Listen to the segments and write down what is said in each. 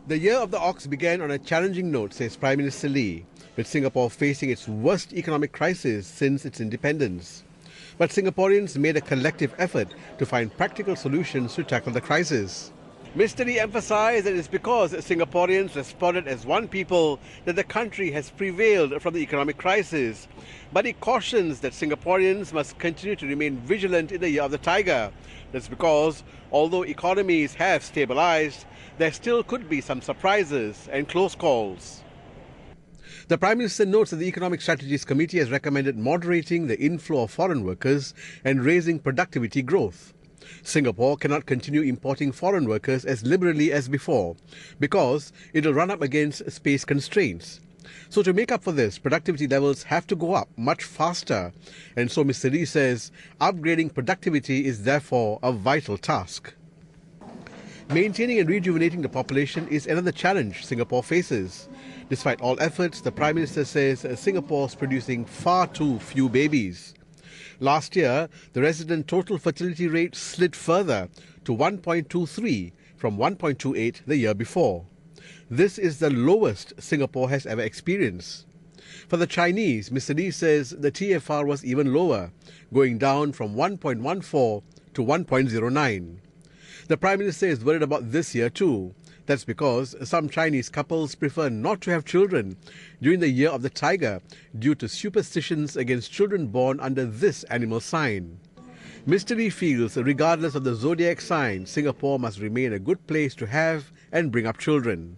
The year of the ox began on a challenging note, says Prime Minister Lee, with Singapore facing its worst economic crisis since its independence. But Singaporeans made a collective effort to find practical solutions to tackle the crisis. Mr. Lee emphasized that it's because Singaporeans responded as one people that the country has prevailed from the economic crisis. But he cautions that Singaporeans must continue to remain vigilant in the year of the tiger. That's because, although economies have stabilized, there still could be some surprises and close calls. The Prime Minister notes that the Economic Strategies Committee has recommended moderating the inflow of foreign workers and raising productivity growth. Singapore cannot continue importing foreign workers as liberally as before because it will run up against space constraints. So to make up for this, productivity levels have to go up much faster. And so Mr. Lee says upgrading productivity is therefore a vital task. Maintaining and rejuvenating the population is another challenge Singapore faces. Despite all efforts, the Prime Minister says Singapore is producing far too few babies. Last year, the resident total fertility rate slid further to 1.23 from 1.28 the year before. This is the lowest Singapore has ever experienced. For the Chinese, Mr. Lee says the TFR was even lower, going down from 1.14 to 1.09. The Prime Minister is worried about this year too. That's because some Chinese couples prefer not to have children during the year of the tiger due to superstitions against children born under this animal sign. Mr. Lee feels regardless of the zodiac sign, Singapore must remain a good place to have and bring up children.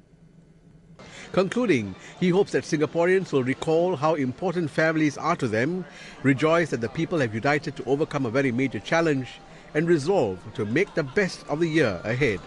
Concluding, he hopes that Singaporeans will recall how important families are to them, rejoice that the people have united to overcome a very major challenge, and resolve to make the best of the year ahead.